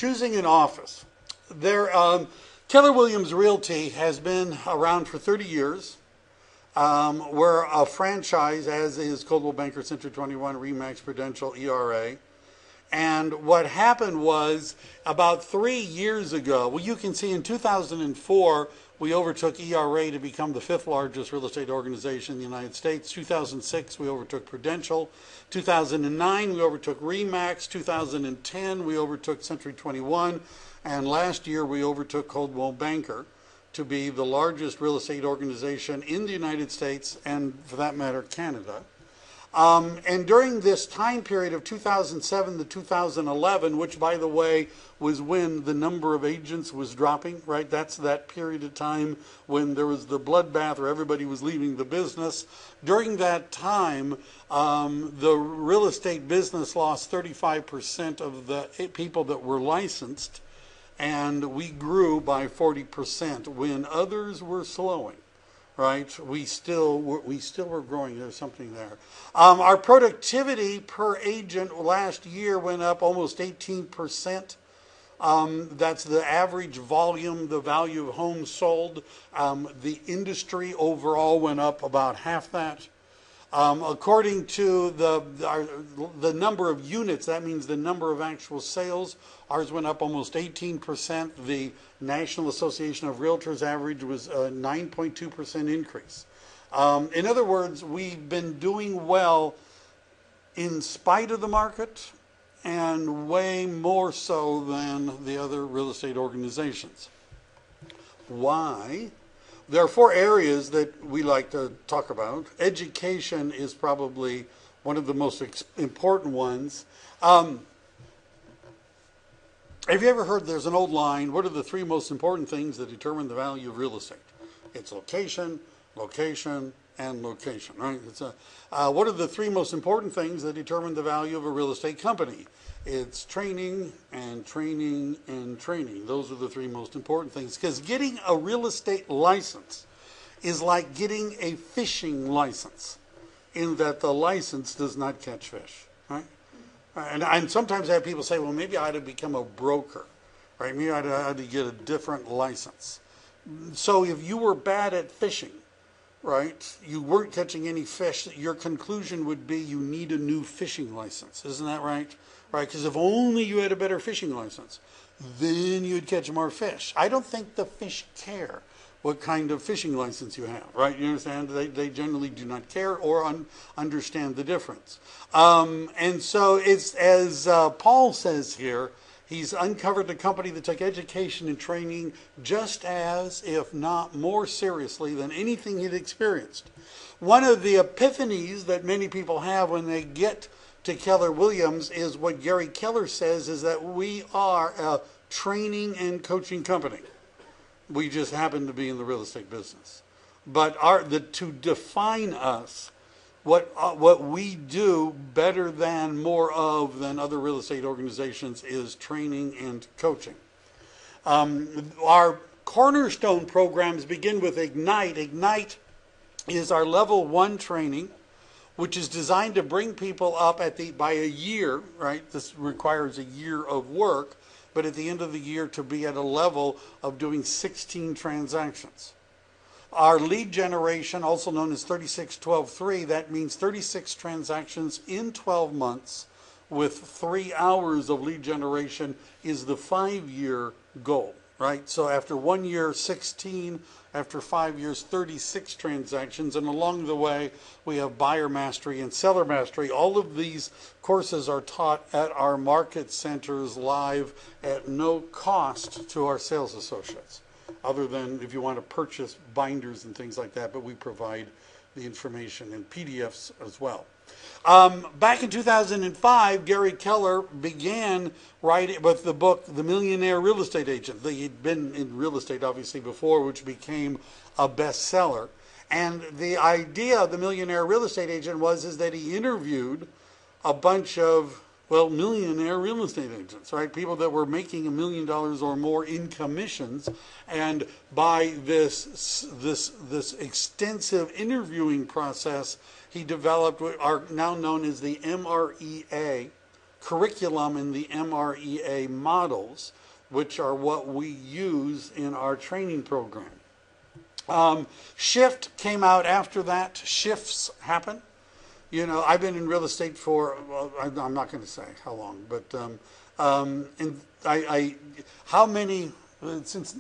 Choosing an office. Keller Williams Realty has been around for 30 years. We're a franchise, as is Coldwell Banker, Century 21, Remax, Prudential, ERA. And what happened was about 3 years ago, well, you can see in 2004, we overtook ERA to become the 5th largest real estate organization in the United States. 2006, we overtook Prudential. 2009, we overtook Remax. 2010, we overtook Century 21. And last year, we overtook Coldwell Banker to be the largest real estate organization in the United States and, for that matter, Canada. And during this time period of 2007 to 2011, which, by the way, was when the number of agents was dropping, right? That's that period of time when there was the bloodbath or everybody was leaving the business. During that time, the real estate business lost 35% of the people that were licensed, and we grew by 40% when others were slowing. Right, we still were growing. There's something there. Our productivity per agent last year went up almost 18%. That's the average volume, the value of homes sold. The industry overall went up about half that. According to the number of units, that means the number of actual sales, ours went up almost 18%. The National Association of Realtors average was a 9.2% increase. In other words, we've been doing well in spite of the market and way more so than the other real estate organizations. Why? There are 4 areas that we like to talk about. Education is probably one of the most important ones. Have you ever heard, there's an old line, what are the 3 most important things that determine the value of real estate? It's location, location, and location, right? What are the 3 most important things that determine the value of a real estate company? It's training and training and training. Those are the 3 most important things. Because getting a real estate license is like getting a fishing license, in that the license does not catch fish, right? And sometimes I have people say, well, maybe I ought to become a broker, right? Maybe I ought to get a different license. So if you were bad at fishing, right, you weren't catching any fish, your conclusion would be you need a new fishing license. Isn't that right? Right, because if only you had a better fishing license, then you'd catch more fish. I don't think the fish care what kind of fishing license you have, right? You understand? They generally do not care or understand the difference. And so it's, as Paul says here, he's uncovered a company that took education and training just as, if not more seriously than anything he'd experienced. One of the epiphanies that many people have when they get to Keller Williams is what Gary Keller says, is that we are a training and coaching company. We just happen to be in the real estate business. But to define us, what we do better than, more of than other real estate organizations, is training and coaching. Our cornerstone programs begin with Ignite. Ignite is our level 1 training, which is designed to bring people up by a year, right? This requires a year of work, but at the end of the year to be at a level of doing 16 transactions. Our lead generation, also known as 36-12-3, that means 36 transactions in 12 months with 3 hours of lead generation, is the 5-year goal, right? So after 1 year, 16, after 5 years, 36 transactions, and along the way, we have buyer mastery and seller mastery. All of these courses are taught at our market centers live at no cost to our sales associates, other than if you want to purchase binders and things like that, but we provide the information in PDFs as well. Back in 2005, Gary Keller began writing with the book, The Millionaire Real Estate Agent. He'd been in real estate, obviously, before, which became a bestseller. And the idea of The Millionaire Real Estate Agent is that he interviewed a bunch of, millionaire real estate agents, right? People that were making $1 million or more in commissions. And by this extensive interviewing process, he developed what are now known as the MREA curriculum in the MREA models, which are what we use in our training program. Shift came out after that. Shifts happen. You know, I've been in real estate for, well, I'm not going to say how long, but how many, since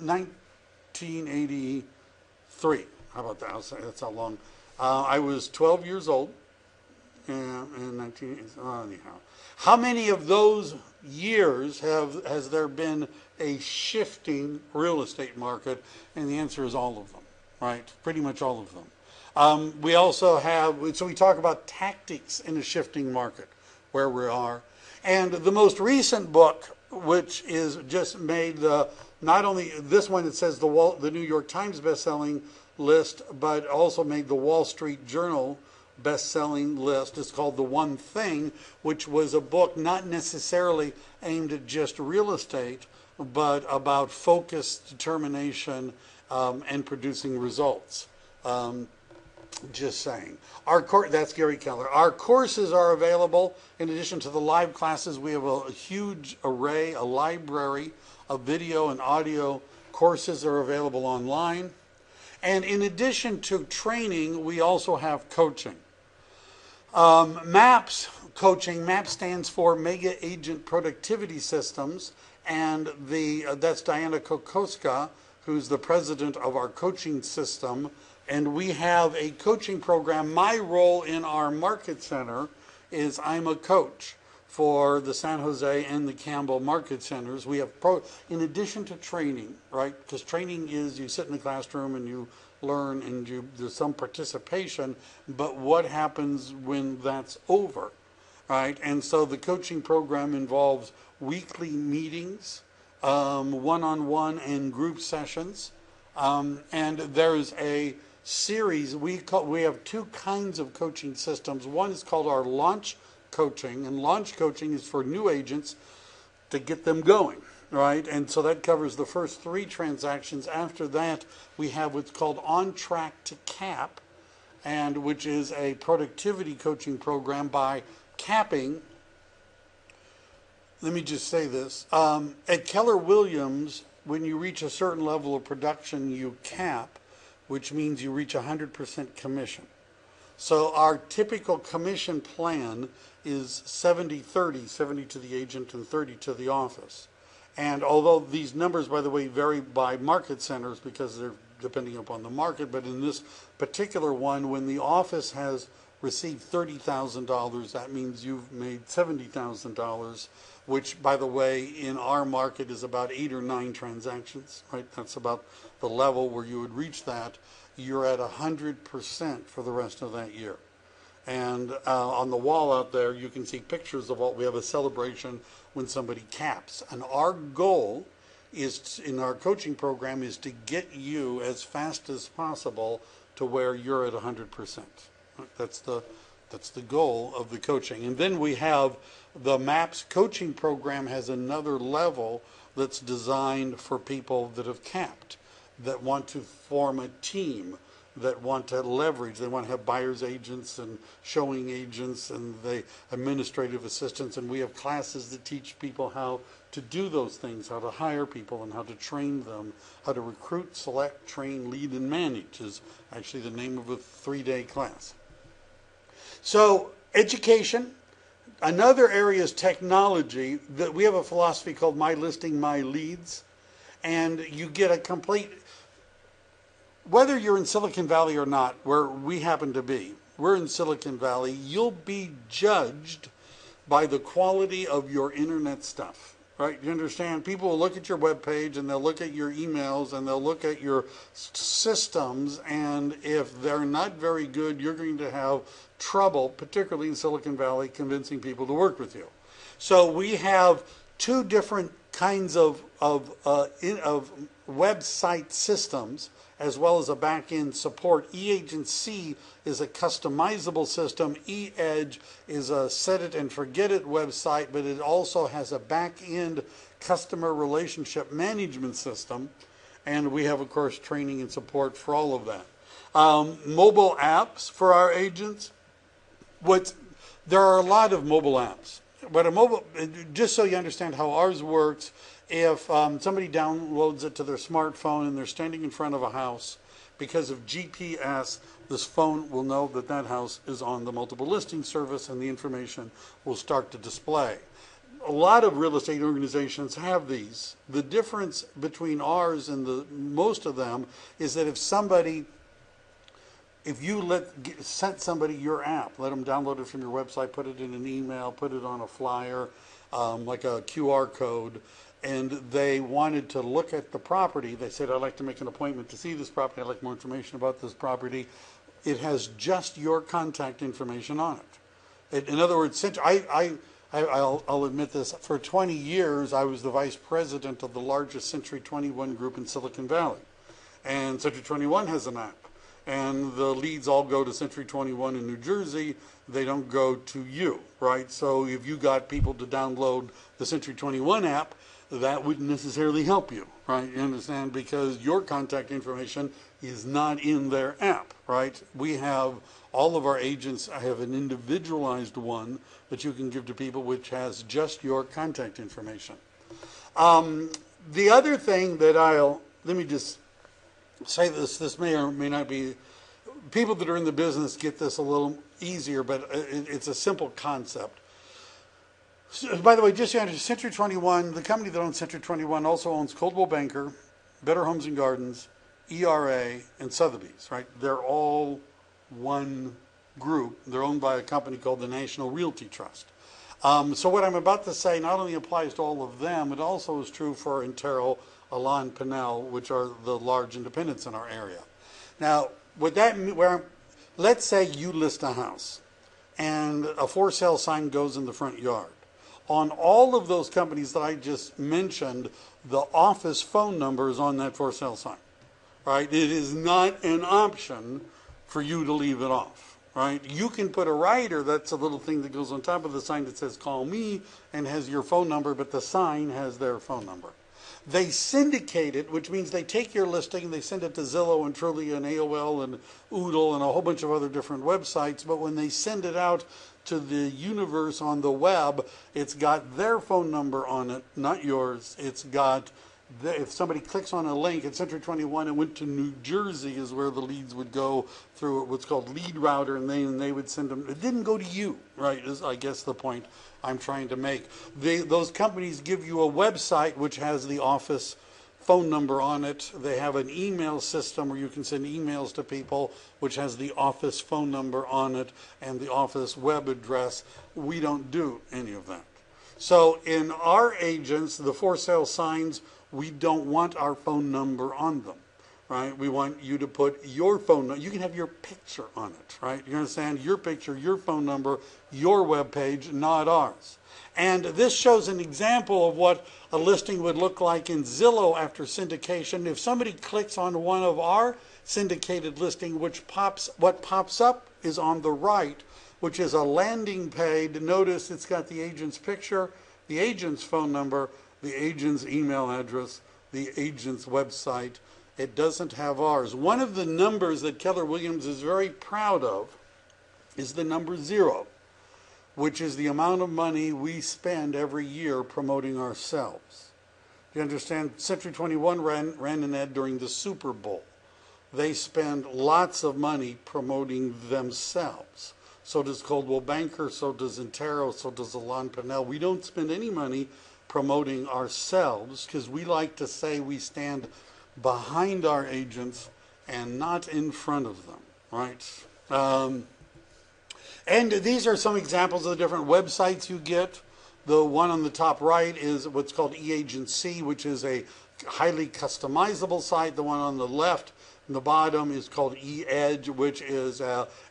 1983, how about that? I'll say that's how long. I was 12 years old in 1980. Anyhow, how many of those years has there been a shifting real estate market? And the answer is all of them, right? Pretty much all of them. We also have, so we talk about tactics in a shifting market, where we are. And the most recent book, which is just made not only this one, it says the New York Times best-selling list, but also made the Wall Street Journal best-selling list. It's called The One Thing, which was a book not necessarily aimed at just real estate, but about focus, determination, and producing results. Just saying. That's Gary Keller. Our courses are available. In addition to the live classes, we have a huge array, a library of video and audio courses are available online. And in addition to training, we also have coaching. MAPS coaching, MAP stands for Mega Agent Productivity Systems, and that's Diana Kokoska, who's the president of our coaching system. And we have a coaching program. My role in our market center is I'm a coach for the San Jose and the Campbell market centers. We have, in addition to training, right? Because training is you sit in the classroom and you learn and there's some participation, but what happens when that's over, right? And so the coaching program involves weekly meetings, one-on-one and group sessions, and there's a series. We have two kinds of coaching systems. One is called our launch coaching, and launch coaching is for new agents to get them going, right? And so that covers the first 3 transactions. After that, we have what's called On Track to Cap, and which is a productivity coaching program by capping. Let me just say this. At Keller Williams, when you reach a certain level of production, you cap, which means you reach 100% commission. So our typical commission plan is 70-30, 70 to the agent and 30 to the office. And although these numbers, by the way, vary by market centers because they're depending upon the market, but in this particular one, when the office has received $30,000, that means you've made $70,000, which, by the way, in our market is about 8 or 9 transactions, right? That's about the level where you would reach that. You're at 100% for the rest of that year. And on the wall out there, you can see pictures of what we have, a celebration when somebody caps. And our goal is, in our coaching program, is to get you as fast as possible to where you're at 100%. That's the goal of the coaching. And then we have the MAPS coaching program has another level that's designed for people that have capped, that want to form a team, that want to leverage. They want to have buyer's agents and showing agents and the administrative assistants. And we have classes that teach people how to do those things, how to hire people and how to train them, how to recruit, select, train, lead, and manage is actually the name of a 3-day class. So education. Another area is technology. That we have a philosophy called My Listing, My Leads. And you get a complete, whether you're in Silicon Valley or not, where we happen to be, we're in Silicon Valley, you'll be judged by the quality of your internet stuff. Right? You understand? People will look at your web page and they'll look at your emails and they'll look at your systems, and if they're not very good, you're going to have trouble, particularly in Silicon Valley, convincing people to work with you. So we have 2 different kinds of website systems, as well as a back-end support. eAgency is a customizable system. eEdge is a set-it-and-forget-it website, but it also has a back-end customer relationship management system. And we have, of course, training and support for all of that. Mobile apps for our agents. There are a lot of mobile apps. what a mobile, just so you understand how ours works, if somebody downloads it to their smartphone and they're standing in front of a house, because of GPS, this phone will know that that house is on the multiple listing service and the information will start to display. A lot of real estate organizations have these. The difference between ours and most of them is that if you sent somebody your app, let them download it from your website, put it in an email, put it on a flyer, like a QR code, and they wanted to look at the property, they said, I'd like to make an appointment to see this property, I'd like more information about this property. It has just your contact information on it. In other words, I'll admit this, for 20 years I was the vice president of the largest Century 21 group in Silicon Valley. And Century 21 has an app. And the leads all go to Century 21 in New Jersey. They don't go to you, right? So if you got people to download the Century 21 app, that wouldn't necessarily help you, right? You understand? Because your contact information is not in their app, right? All of our agents have an individualized one that you can give to people which has just your contact information. The other thing that let me just say this may or may not be, people that are in the business get this a little easier, but it's a simple concept. So, by the way, just so you understand, Century 21, the company that owns Century 21 also owns Coldwell Banker, Better Homes and Gardens, ERA, and Sotheby's, right? They're all one group. They're owned by a company called the National Realty Trust. So what I'm about to say not only applies to all of them, it also is true for Intero, Elan, Pinnell, which are the large independents in our area. Now, let's say you list a house and a for sale sign goes in the front yard. On all of those companies that I just mentioned, the office phone number is on that for sale sign, right? It is not an option for you to leave it off, right? You can put a rider, that's a little thing that goes on top of the sign that says call me and has your phone number, but the sign has their phone number. They syndicate it, which means they take your listing and they send it to Zillow and Trulia and AOL and Oodle and a whole bunch of other different websites. But when they send it out to the universe on the web, it's got their phone number on it, not yours. It's got, if somebody clicks on a link at Century 21 and went to New Jersey is where the leads would go through what's called lead router, and they would send them. It didn't go to you, right, is I guess the point I'm trying to make. Those companies give you a website which has the office phone number on it. They have an email system where you can send emails to people which has the office phone number on it and the office web address. We don't do any of that. So in our agents, the for sale signs, we don't want our phone number on them, right? We want you to put your phone number. You can have your picture on it, right? You understand? Your picture, your phone number, your web page, not ours. And this shows an example of what a listing would look like in Zillow after syndication. If somebody clicks on one of our syndicated listing, what pops up is on the right, which is a landing page. Notice it's got the agent's picture, the agent's phone number, the agent's email address, the agent's website. It doesn't have ours. One of the numbers that Keller Williams is very proud of is the number 0, which is the amount of money we spend every year promoting ourselves. Do you understand? Century 21 ran an ad during the Super Bowl. They spend lots of money promoting themselves. So does Coldwell Banker, so does Intero, so does Elan Pinnell. We don't spend any money promoting ourselves because we like to say we stand behind our agents and not in front of them, right? And these are some examples of the different websites you get. The one on the top right is what's called eAgency, which is a highly customizable site. The one on the left and the bottom is called eEdge, which is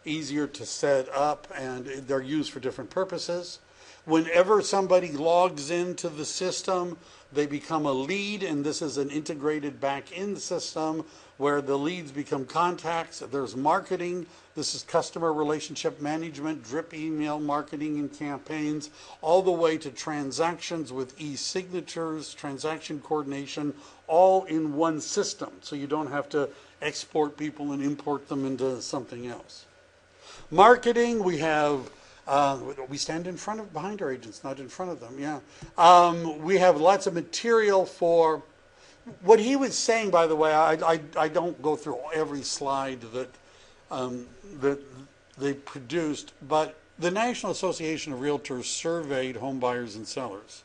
easier to set up, and they're used for different purposes. Whenever somebody logs into the system, they become a lead, and this is an integrated back-end system where the leads become contacts. There's marketing. This is customer relationship management, drip email marketing and campaigns, all the way to transactions with e-signatures, transaction coordination, all in one system. So you don't have to export people and import them into something else. Marketing, we have We stand behind our agents, not in front of them. Yeah. We have lots of material for what he was saying. By the way, I don't go through every slide that they produced, but the National Association of Realtors surveyed home buyers and sellers,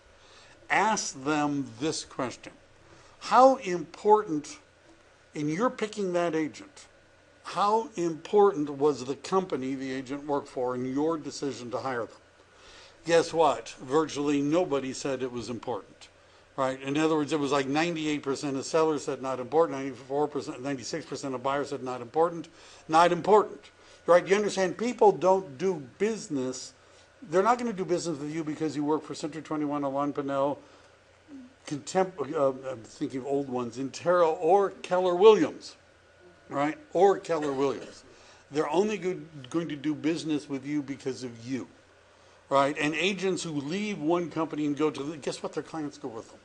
asked them this question: how important, in your picking that agent, how important was the company the agent worked for in your decision to hire them? Guess what? Virtually nobody said it was important, right? In other words, it was like 98% of sellers said not important, 94%, 96% of buyers said not important, right? You understand, people don't do business. They're not going to do business with you because you work for Century 21 or Lon Pennell, I'm thinking of old ones, Intero or Keller Williams, right? Or Keller Williams. They're only going to do business with you because of you, right? And agents who leave one company and go to, guess what? Their clients go with them,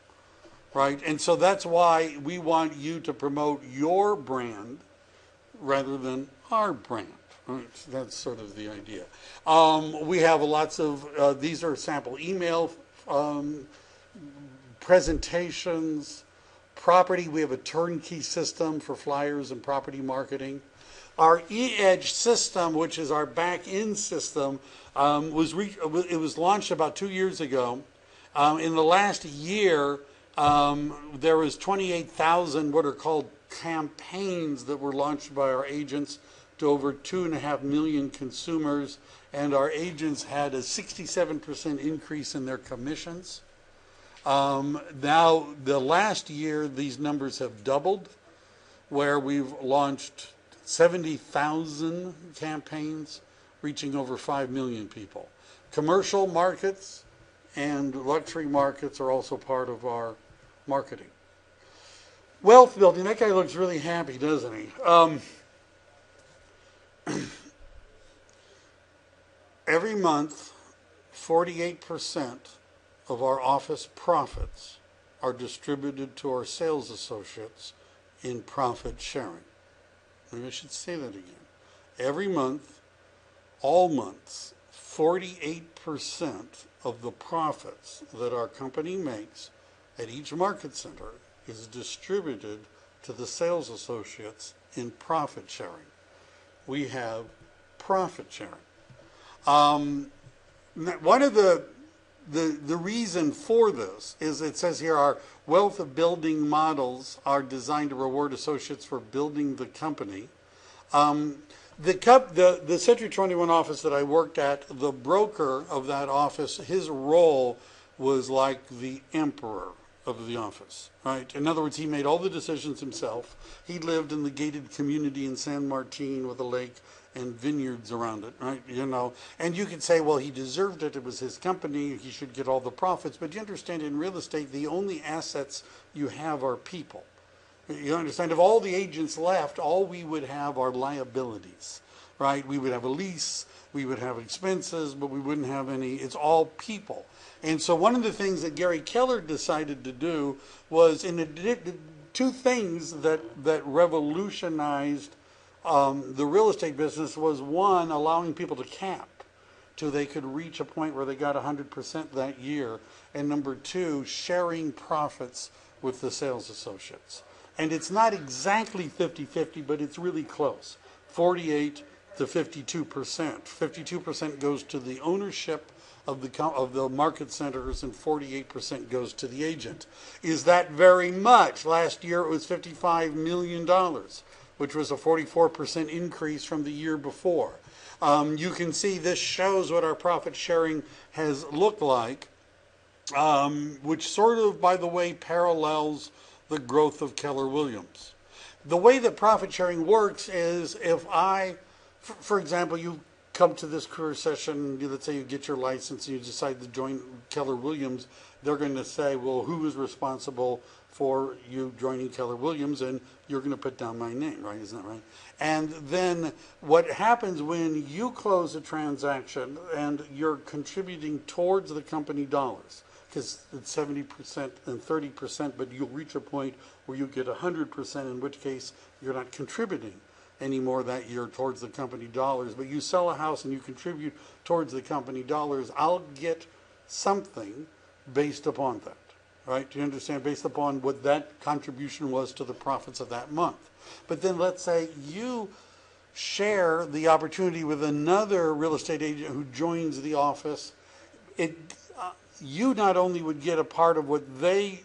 right? And so that's why we want you to promote your brand rather than our brand. Right? That's sort of the idea. We have lots of, these are sample email presentations, property. We have a turnkey system for flyers and property marketing. Our eEdge system, which is our back-end system, it was launched about 2 years ago. In the last year, there was 28,000 what are called campaigns that were launched by our agents to over 2.5 million consumers, and our agents had a 67% increase in their commissions. Now, the last year, these numbers have doubled, where we've launched 70,000 campaigns, reaching over 5 million people. Commercial markets and luxury markets are also part of our marketing. Wealth building, that guy looks really happy, doesn't he? Every month, 48% of our office profits are distributed to our sales associates in profit sharing. Maybe I should say that again. Every month, all months, 48% of the profits that our company makes at each market center is distributed to the sales associates in profit sharing. We have profit sharing. One of the reason for this is, it says here, our wealth of building models are designed to reward associates for building the company. The Century 21 office that I worked at, the broker of that office, his role was like the emperor of the office, right? In other words, he made all the decisions himself. He lived in the gated community in San Martin with a lake and vineyards around it, right? You know, and you could say, well, he deserved it. It was his company. He should get all the profits. But you understand, in real estate, the only assets you have are people. You understand, if all the agents left, all we would have are liabilities, right? We would have a lease, we would have expenses, but we wouldn't have any. It's all people. And so one of the things that Gary Keller decided to do was, two things that revolutionized the real estate business was, one, allowing people to cap till they could reach a point where they got 100% that year, and number two, sharing profits with the sales associates. And it's not exactly 50-50, but it's really close, 48 to 52%. 52% goes to the ownership of the market centers, and 48% goes to the agent. Is that very much? Last year it was $55 million, which was a 44% increase from the year before. You can see this shows what our profit sharing has looked like, which sort of, by the way, parallels the growth of Keller Williams. The way that profit sharing works is, if for example, you come to this career session, let's say you get your license and you decide to join Keller Williams, they're going to say, well, who is responsible for you joining Keller Williams? And you're going to put down my name, right? Isn't that right? And then what happens when you close a transaction and you're contributing towards the company dollars, because it's 70% and 30%, but you'll reach a point where you get 100%, in which case you're not contributing anymore that year towards the company dollars, but you sell a house and you contribute towards the company dollars, I'll get something based upon that, right? Do you understand? Based upon what that contribution was to the profits of that month. But then let's say you share the opportunity with another real estate agent who joins the office. You not only would get a part of what they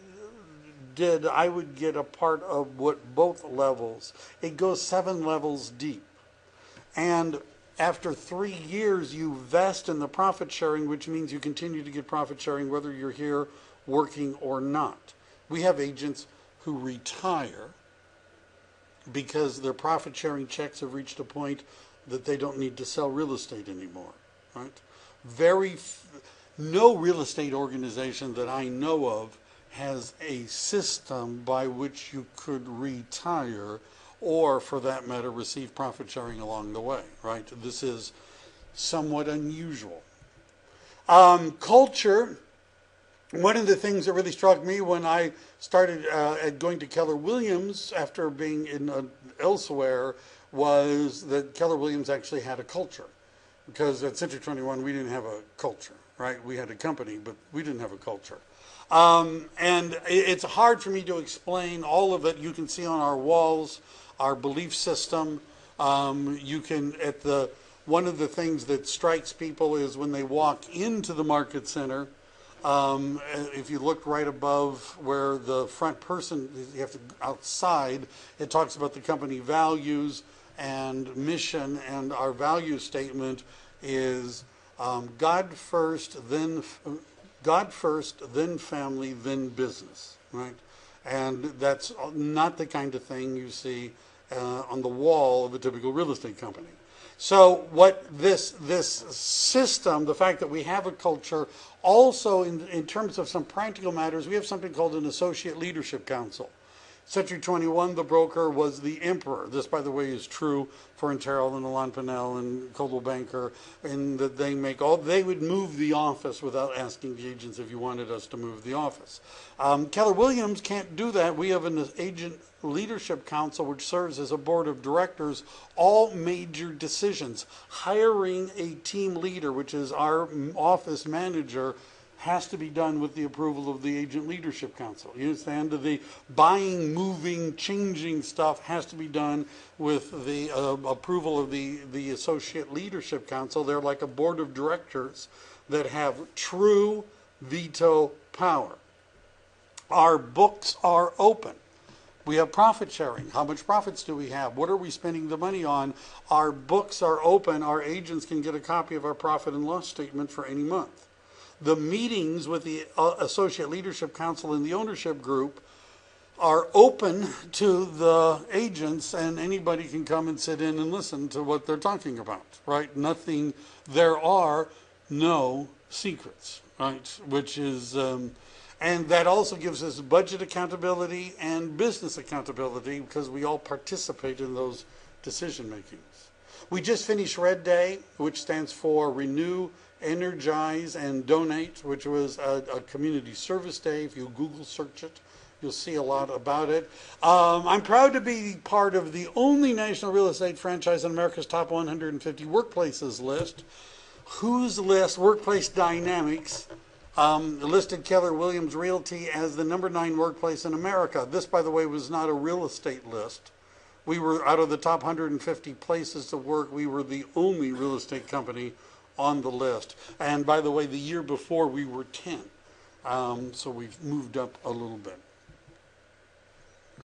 did, I would get a part of what both levels. It goes 7 levels deep. And after 3 years, you vest in the profit sharing, which means you continue to get profit sharing whether you're here working or not. We have agents who retire because their profit sharing checks have reached a point that they don't need to sell real estate anymore, right? No real estate organization that I know of has a system by which you could retire or, for that matter, receive profit sharing along the way, right? This is somewhat unusual. Culture. One of the things that really struck me when I started going to Keller Williams after being elsewhere was that Keller Williams actually had a culture. Because at Century 21 we didn't have a culture, right? We had a company, but we didn't have a culture. And it's hard for me to explain all of it. You can see on our walls our belief system. You can, one of the things that strikes people is when they walk into the market center, if you look right above where the front person, you have to outside, it talks about the company values and mission, and our value statement is God first, then family, then business, right? And that's not the kind of thing you see on the wall of a typical real estate company. So what this system, the fact that we have a culture, also in terms of some practical matters, we have something called an associate leadership council. Century 21, the broker, was the emperor. This, by the way, is true for Terrell and Alon Pinnell and Coldwell Banker, in that they would move the office without asking the agents if you wanted us to move the office. Keller Williams can't do that. We have an agent leadership council which serves as a board of directors. All major decisions, hiring a team leader, which is our office manager, has to be done with the approval of the agent leadership council. You understand? The buying, moving, changing stuff has to be done with the approval of the associate leadership council. They're like a board of directors that have true veto power. Our books are open. We have profit sharing. How much profits do we have? What are we spending the money on? Our books are open. Our agents can get a copy of our profit and loss statement for any month. The meetings with the Associate Leadership Council and the ownership group are open to the agents, and anybody can come and sit in and listen to what they're talking about, right? There are no secrets, right? Which is, and that also gives us budget accountability and business accountability because we all participate in those decision makings. We just finished Red Day, which stands for Renew, Energize, and Donate, which was a community service day. If you Google search it, you'll see a lot about it. I'm proud to be part of the only national real estate franchise in America's top 150 workplaces list. Whose list? Workplace Dynamics listed Keller Williams Realty as the #9 workplace in America. This, by the way, was not a real estate list. We were, out of the top 150 places to work, we were the only real estate company on the list. And by the way, the year before we were 10. So we've moved up a little bit.